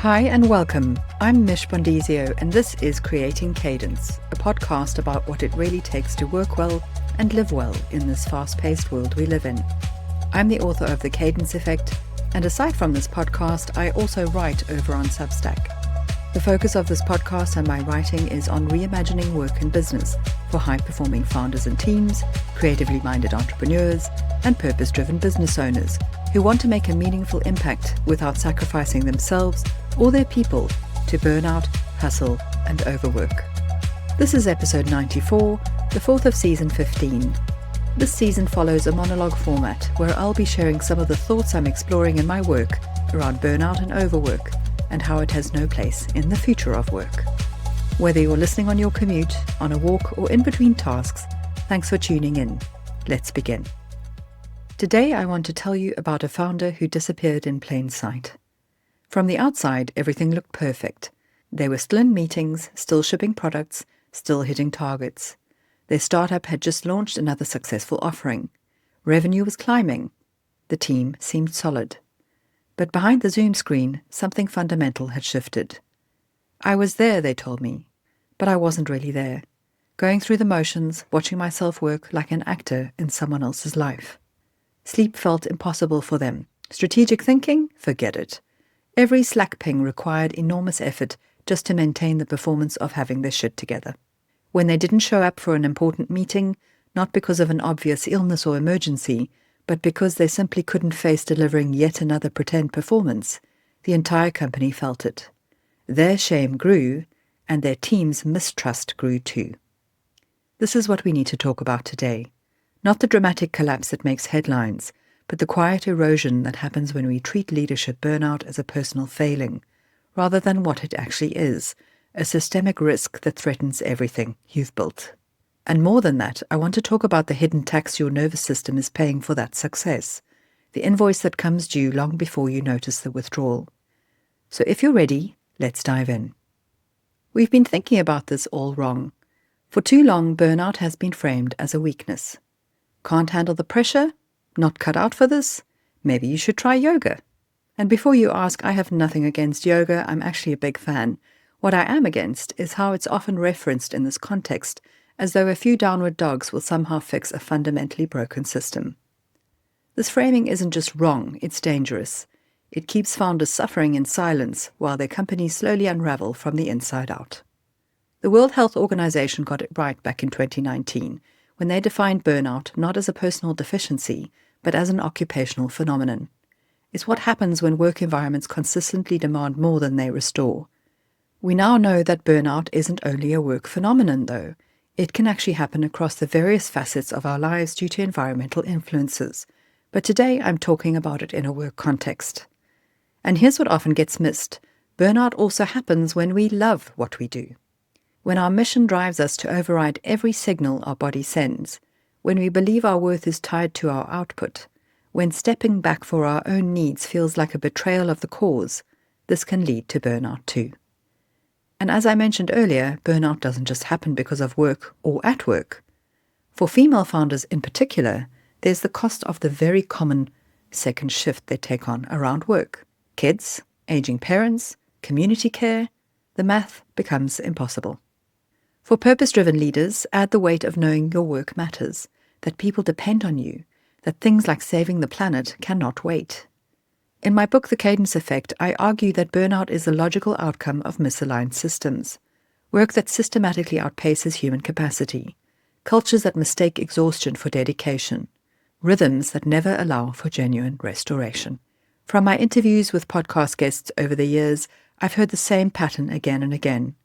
Hi and welcome. I'm Mich Bondesio and this is Creating Cadence, a podcast about what it really takes to work well and live well in this fast-paced world we live in. I'm the author of The Cadence Effect, and aside from this podcast, I also write over on Substack. The focus of this podcast and my writing is on reimagining work and business for high-performing founders and teams, creatively minded entrepreneurs, and purpose-driven business owners who want to make a meaningful impact without sacrificing themselves or their people to burnout, hustle, and overwork. This is episode 94, the fourth of season 15. This season follows a monologue format where I'll be sharing some of the thoughts I'm exploring in my work around burnout and overwork and how it has no place in the future of work. Whether you're listening on your commute, on a walk, or in between tasks, thanks for tuning in. Let's begin. Today I want to tell you about a founder who disappeared in plain sight. From the outside, everything looked perfect. They were still in meetings, still shipping products, still hitting targets. Their startup had just launched another successful offering. Revenue was climbing. The team seemed solid. But behind the Zoom screen, something fundamental had shifted. I was there, they told me, but I wasn't really there, going through the motions, watching myself work like an actor in someone else's life. Sleep felt impossible for them. Strategic thinking? Forget it. Every Slack ping required enormous effort just to maintain the performance of having their shit together. When they didn't show up for an important meeting, not because of an obvious illness or emergency, but because they simply couldn't face delivering yet another pretend performance, the entire company felt it. Their shame grew, and their team's mistrust grew too. This is what we need to talk about today. Not the dramatic collapse that makes headlines, but the quiet erosion that happens when we treat leadership burnout as a personal failing, rather than what it actually is, a systemic risk that threatens everything you've built. And more than that, I want to talk about the hidden tax your nervous system is paying for that success, the invoice that comes due long before you notice the withdrawal. So if you're ready, let's dive in. We've been thinking about this all wrong. For too long, burnout has been framed as a weakness. Can't handle the pressure? Not cut out for this? Maybe you should try yoga. And before you ask, I have nothing against yoga. I'm actually a big fan. What I am against is how it's often referenced in this context, as though a few downward dogs will somehow fix a fundamentally broken system. This framing isn't just wrong, it's dangerous. It keeps founders suffering in silence while their companies slowly unravel from the inside out. The World Health Organization got it right back in 2019, when they defined burnout not as a personal deficiency, but as an occupational phenomenon. It's what happens when work environments consistently demand more than they restore. We now know that burnout isn't only a work phenomenon, though. It can actually happen across the various facets of our lives due to environmental influences. But today I'm talking about it in a work context. And here's what often gets missed. Burnout also happens when we love what we do. When our mission drives us to override every signal our body sends. When we believe our worth is tied to our output. When stepping back for our own needs feels like a betrayal of the cause. This can lead to burnout too. And as I mentioned earlier, burnout doesn't just happen because of work or at work. For female founders in particular, there's the cost of the very common second shift they take on around work. Kids, aging parents, community care, the math becomes impossible. For purpose-driven leaders, add the weight of knowing your work matters, that people depend on you, that things like saving the planet cannot wait. In my book, The Cadence Effect, I argue that burnout is the logical outcome of misaligned systems, work that systematically outpaces human capacity, cultures that mistake exhaustion for dedication, rhythms that never allow for genuine restoration. From my interviews with podcast guests over the years, I've heard the same pattern again and again.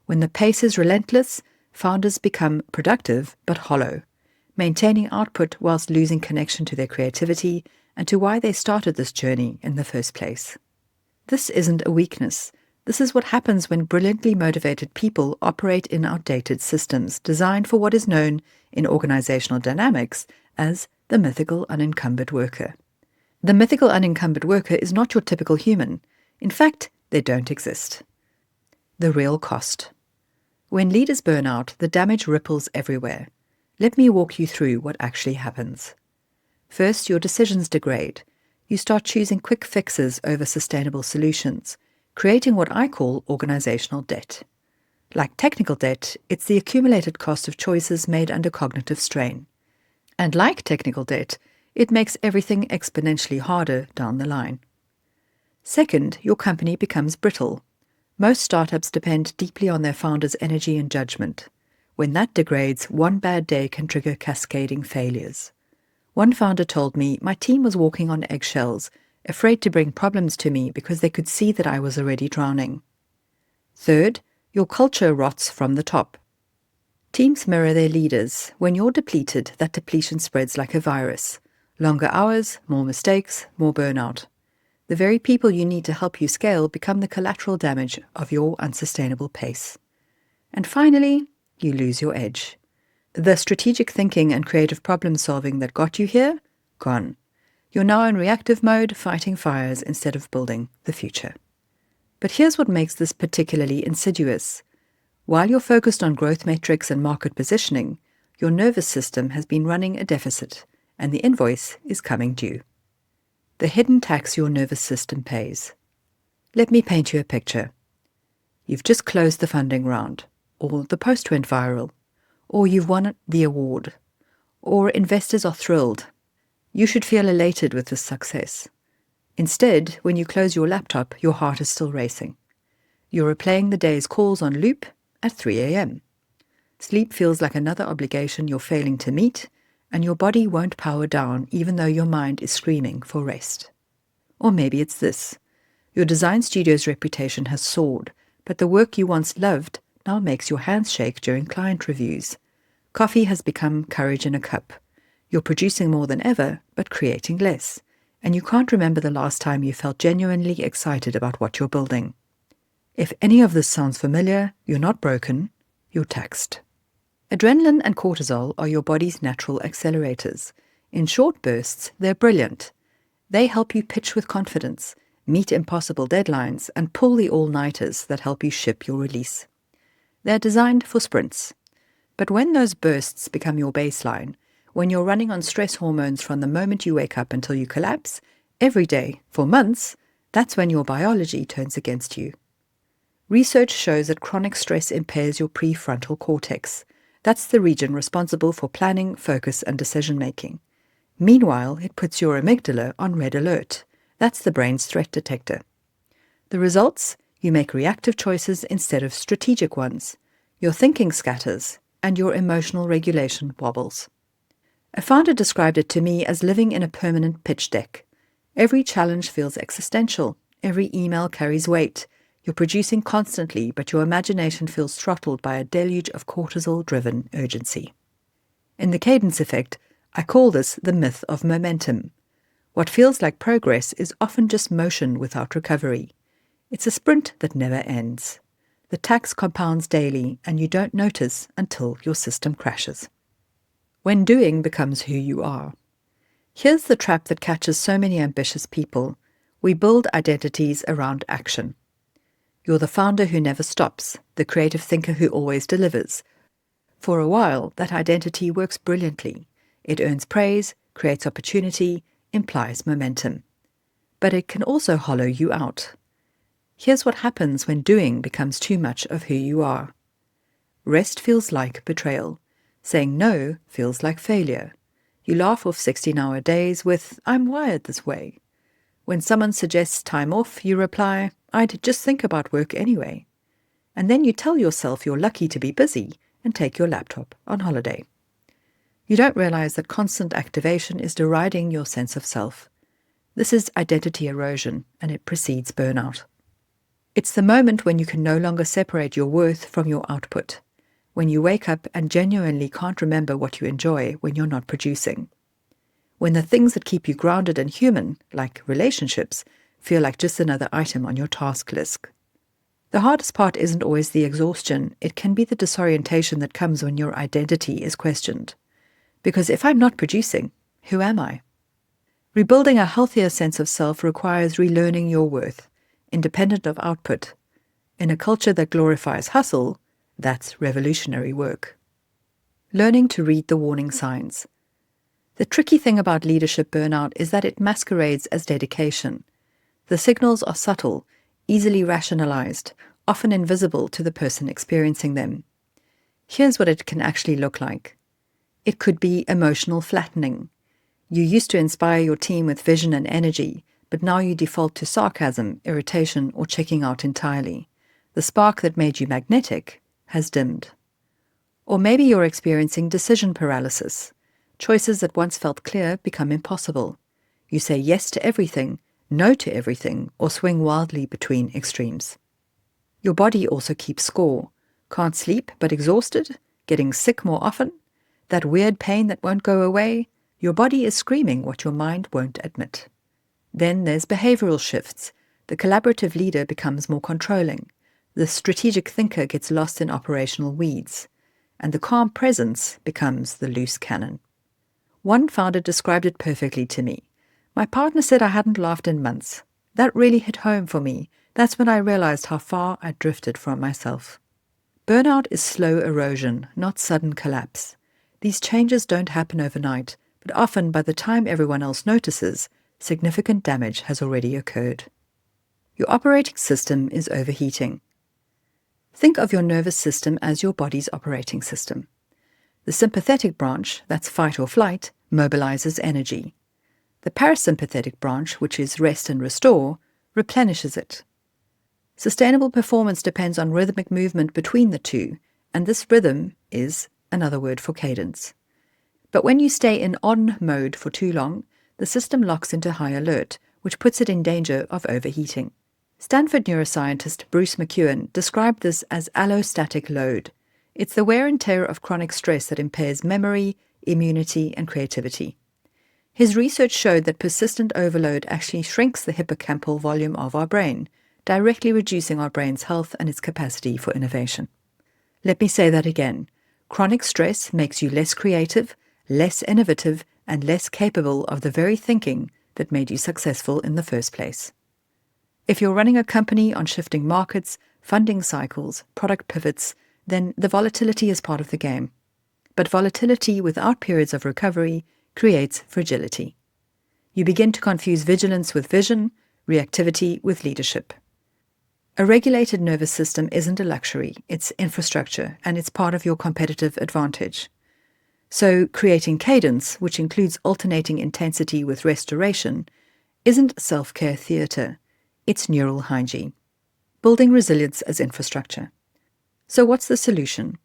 When the pace is relentless, founders become productive but hollow, maintaining output whilst losing connection to their creativity and to why they started this journey in the first place. This isn't a weakness. This is what happens when brilliantly motivated people operate in outdated systems designed for what is known in organizational dynamics as the mythical unencumbered worker. The mythical unencumbered worker is not your typical human. In fact, they don't exist. The real cost. When leaders burn out, the damage ripples everywhere. Let me walk you through what actually happens. First, your decisions degrade. You start choosing quick fixes over sustainable solutions, creating what I call organizational debt. Like technical debt, it's the accumulated cost of choices made under cognitive strain. And like technical debt, it makes everything exponentially harder down the line. Second, your company becomes brittle. Most startups depend deeply on their founders' energy and judgment. When that degrades, one bad day can trigger cascading failures. One founder told me my team was walking on eggshells, afraid to bring problems to me because they could see that I was already drowning. Third, your culture rots from the top. Teams mirror their leaders. When you're depleted, that depletion spreads like a virus. Longer hours, more mistakes, more burnout. The very people you need to help you scale become the collateral damage of your unsustainable pace. And finally, you lose your edge. The strategic thinking and creative problem solving that got you here, gone. You're now in reactive mode, fighting fires instead of building the future. But here's what makes this particularly insidious. While you're focused on growth metrics and market positioning, your nervous system has been running a deficit, and the invoice is coming due. The hidden tax your nervous system pays. Let me paint you a picture. You've just closed the funding round, or the post went viral, or you've won the award, or investors are thrilled. You should feel elated with this success. Instead, when you close your laptop, your heart is still racing. You're replaying the day's calls on loop at 3 a.m. Sleep feels like another obligation you're failing to meet, and your body won't power down even though your mind is screaming for rest. Or maybe it's this. Your design studio's reputation has soared, but the work you once loved now makes your hands shake during client reviews. Coffee has become courage in a cup. You're producing more than ever, but creating less, and you can't remember the last time you felt genuinely excited about what you're building. If any of this sounds familiar, you're not broken, you're taxed. Adrenaline and cortisol are your body's natural accelerators. In short bursts, they're brilliant. They help you pitch with confidence, meet impossible deadlines, and pull the all-nighters that help you ship your release. They're designed for sprints. But when those bursts become your baseline, when you're running on stress hormones from the moment you wake up until you collapse, every day, for months, that's when your biology turns against you. Research shows that chronic stress impairs your prefrontal cortex. That's the region responsible for planning, focus, and decision-making. Meanwhile, it puts your amygdala on red alert. That's the brain's threat detector. The results? You make reactive choices instead of strategic ones. Your thinking scatters, and your emotional regulation wobbles. A founder described it to me as living in a permanent pitch deck. Every challenge feels existential. Every email carries weight. You're producing constantly, but your imagination feels throttled by a deluge of cortisol-driven urgency. In the Cadence effect, I call this the myth of momentum. What feels like progress is often just motion without recovery. It's a sprint that never ends. The tax compounds daily, and you don't notice until your system crashes. When doing becomes who you are. Here's the trap that catches so many ambitious people. We build identities around action. You're the founder who never stops, the creative thinker who always delivers. For a while, that identity works brilliantly. It earns praise, creates opportunity, implies momentum. But it can also hollow you out. Here's what happens when doing becomes too much of who you are. Rest feels like betrayal. Saying no feels like failure. You laugh off 16-hour days with, "I'm wired this way." When someone suggests time off, you reply, "I'd just think about work anyway." And then you tell yourself you're lucky to be busy and take your laptop on holiday. You don't realize that constant activation is deriding your sense of self. This is identity erosion, and it precedes burnout. It's the moment when you can no longer separate your worth from your output. When you wake up and genuinely can't remember what you enjoy when you're not producing. When the things that keep you grounded and human, like relationships, feel like just another item on your task list. The hardest part isn't always the exhaustion. It can be the disorientation that comes when your identity is questioned. Because if I'm not producing, who am I? Rebuilding a healthier sense of self requires relearning your worth, independent of output. In a culture that glorifies hustle, that's revolutionary work. Learning to read the warning signs. The tricky thing about leadership burnout is that it masquerades as dedication. The signals are subtle, easily rationalized, often invisible to the person experiencing them. Here's what it can actually look like. It could be emotional flattening. You used to inspire your team with vision and energy, but now you default to sarcasm, irritation, or checking out entirely. The spark that made you magnetic has dimmed. Or maybe you're experiencing decision paralysis. Choices that once felt clear become impossible. You say yes to everything, no to everything, or swing wildly between extremes. Your body also keeps score. Can't sleep but exhausted? Getting sick more often? That weird pain that won't go away? Your body is screaming what your mind won't admit. Then there's behavioral shifts. The collaborative leader becomes more controlling. The strategic thinker gets lost in operational weeds. And the calm presence becomes the loose cannon. One founder described it perfectly to me. My partner said I hadn't laughed in months. That really hit home for me. That's when I realized how far I'd drifted from myself. Burnout is slow erosion, not sudden collapse. These changes don't happen overnight, but often by the time everyone else notices, significant damage has already occurred. Your operating system is overheating. Think of your nervous system as your body's operating system. The sympathetic branch, that's fight or flight, mobilizes energy. The parasympathetic branch, which is rest and restore, replenishes it. Sustainable performance depends on rhythmic movement between the two, and this rhythm is another word for cadence. But when you stay in on mode for too long, the system locks into high alert, which puts it in danger of overheating. Stanford neuroscientist Bruce McEwen described this as allostatic load. It's the wear and tear of chronic stress that impairs memory, immunity, and creativity. His research showed that persistent overload actually shrinks the hippocampal volume of our brain, directly reducing our brain's health and its capacity for innovation. Let me say that again. Chronic stress makes you less creative, less innovative, and less capable of the very thinking that made you successful in the first place. If you're running a company on shifting markets, funding cycles, product pivots, then the volatility is part of the game. But volatility without periods of recovery creates fragility. You begin to confuse vigilance with vision, reactivity with leadership. A regulated nervous system isn't a luxury, it's infrastructure, and it's part of your competitive advantage. So creating cadence, which includes alternating intensity with restoration, isn't self-care theatre, it's neural hygiene. Building resilience as infrastructure. So what's the solution?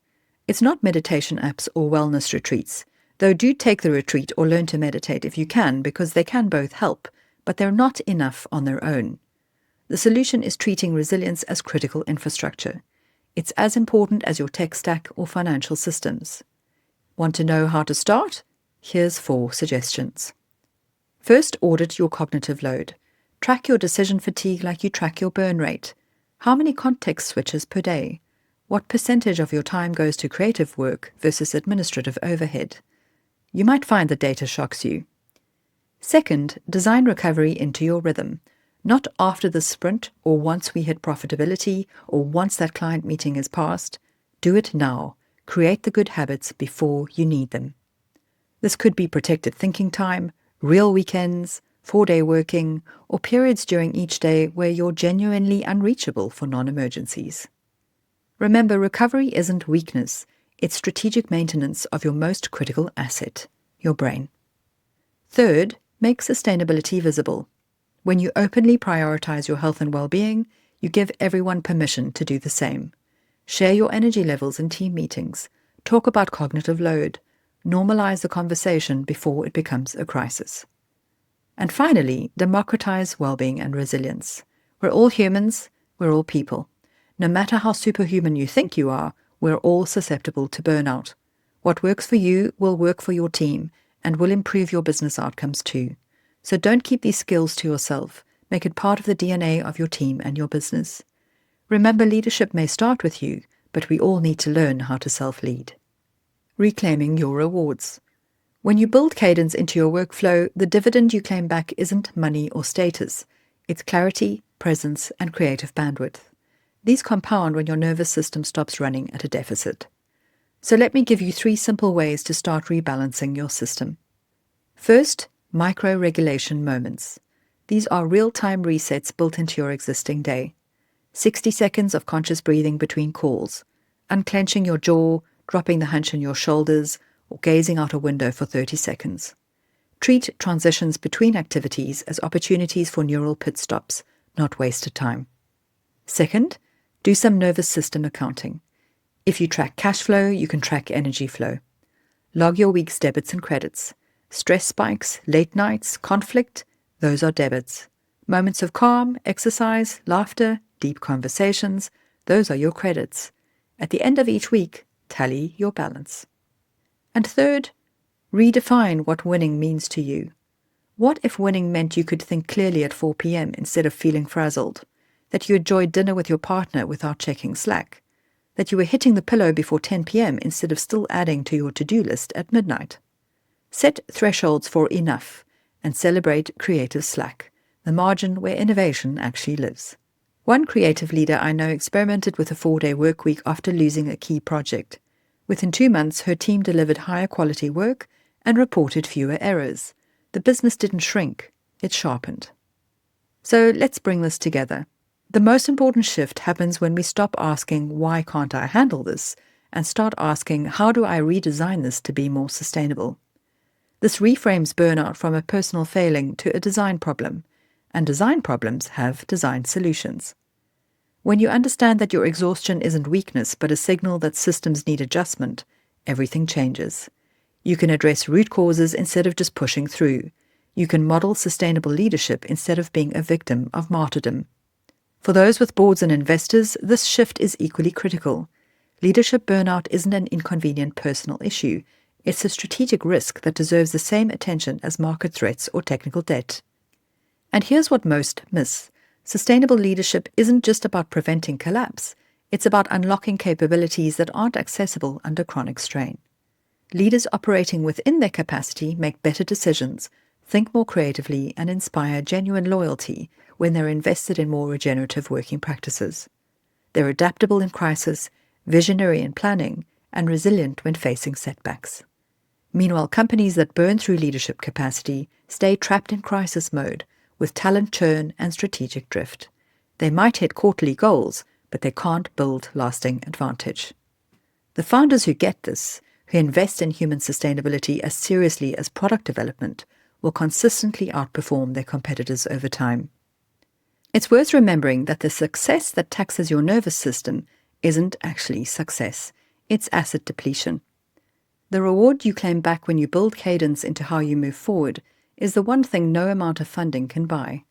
It's not meditation apps or wellness retreats, though do take the retreat or learn to meditate if you can, because they can both help, but they're not enough on their own. The solution is treating resilience as critical infrastructure. It's as important as your tech stack or financial systems. Want to know how to start? Here's 4 suggestions. First, audit your cognitive load. Track your decision fatigue like you track your burn rate. How many context switches per day? What percentage of your time goes to creative work versus administrative overhead? You might find the data shocks you. Second, design recovery into your rhythm. Not after the sprint or once we hit profitability or once that client meeting is passed. Do it now. Create the good habits before you need them. This could be protected thinking time, real weekends, 4-day working, or periods during each day where you're genuinely unreachable for non-emergencies. Remember, recovery isn't weakness. It's strategic maintenance of your most critical asset, your brain. Third, make sustainability visible. When you openly prioritize your health and well-being, you give everyone permission to do the same. Share your energy levels in team meetings. Talk about cognitive load. Normalize the conversation before it becomes a crisis. And finally, democratize well-being and resilience. We're all humans, we're all people. No matter how superhuman you think you are, we're all susceptible to burnout. What works for you will work for your team and will improve your business outcomes too. So don't keep these skills to yourself. Make it part of the DNA of your team and your business. Remember, leadership may start with you, but we all need to learn how to self-lead. Reclaiming your rewards. When you build cadence into your workflow, the dividend you claim back isn't money or status. It's clarity, presence, and creative bandwidth. These compound when your nervous system stops running at a deficit. So let me give you 3 simple ways to start rebalancing your system. First, micro-regulation moments. These are real-time resets built into your existing day. 60 seconds of conscious breathing between calls, unclenching your jaw, dropping the hunch in your shoulders, or gazing out a window for 30 seconds. Treat transitions between activities as opportunities for neural pit stops, not wasted time. Second, do some nervous system accounting. If you track cash flow, you can track energy flow. Log your week's debits and credits. Stress spikes, late nights, conflict, those are debits. Moments of calm, exercise, laughter, deep conversations, those are your credits. At the end of each week, tally your balance. And third, redefine what winning means to you. What if winning meant you could think clearly at 4 p.m. instead of feeling frazzled? That you enjoyed dinner with your partner without checking Slack? That you were hitting the pillow before 10 p.m. instead of still adding to your to-do list at midnight? Set thresholds for enough and celebrate creative slack, the margin where innovation actually lives. One creative leader I know experimented with a 4-day work week after losing a key project. Within 2 months, her team delivered higher quality work and reported fewer errors. The business didn't shrink, it sharpened. So let's bring this together. The most important shift happens when we stop asking, why can't I handle this? And start asking, how do I redesign this to be more sustainable? This reframes burnout from a personal failing to a design problem, and design problems have design solutions. When you understand that your exhaustion isn't weakness but a signal that systems need adjustment, everything changes. You can address root causes instead of just pushing through. You can model sustainable leadership instead of being a victim of martyrdom. For those with boards and investors, this shift is equally critical. Leadership burnout isn't an inconvenient personal issue. It's a strategic risk that deserves the same attention as market threats or technical debt. And here's what most miss. Sustainable leadership isn't just about preventing collapse. It's about unlocking capabilities that aren't accessible under chronic strain. Leaders operating within their capacity make better decisions, think more creatively, and inspire genuine loyalty when they're invested in more regenerative working practices. They're adaptable in crisis, visionary in planning, and resilient when facing setbacks. Meanwhile, companies that burn through leadership capacity stay trapped in crisis mode, with talent churn and strategic drift. They might hit quarterly goals, but they can't build lasting advantage. The founders who get this, who invest in human sustainability as seriously as product development, will consistently outperform their competitors over time. It's worth remembering that the success that taxes your nervous system isn't actually success. It's asset depletion. The reward you claim back when you build cadence into how you move forward is the one thing no amount of funding can buy.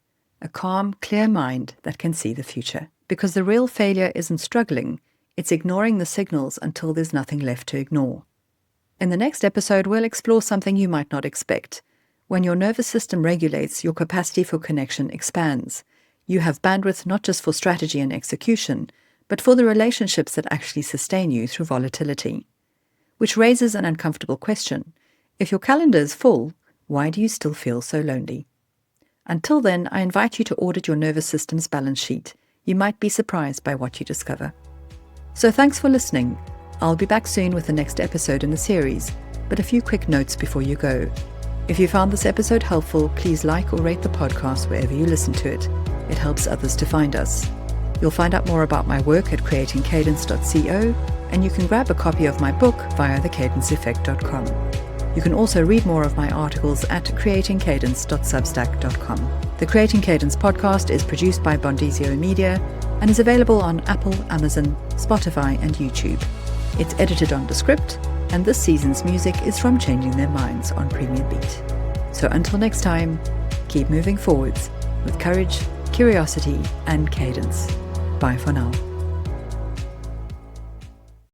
A calm, clear mind that can see the future. Because the real failure isn't struggling, it's ignoring the signals until there's nothing left to ignore. In the next episode, we'll explore something you might not expect. When your nervous system regulates, your capacity for connection expands. You have bandwidth not just for strategy and execution, but for the relationships that actually sustain you through volatility. Which raises an uncomfortable question. If your calendar is full, why do you still feel so lonely? Until then, I invite you to audit your nervous system's balance sheet. You might be surprised by what you discover. So thanks for listening. I'll be back soon with the next episode in the series, but a few quick notes before you go. If you found this episode helpful, please like or rate the podcast wherever you listen to it. It helps others to find us. You'll find out more about my work at creatingcadence.co, and you can grab a copy of my book via thecadenceeffect.com. You can also read more of my articles at creatingcadence.substack.com. The Creating Cadence podcast is produced by Bondesio Media and is available on Apple, Amazon, Spotify, and YouTube. It's edited on Descript, and this season's music is from Changing Their Minds on Premium Beat. So until next time, keep moving forwards with courage, curiosity, and cadence. Bye for now.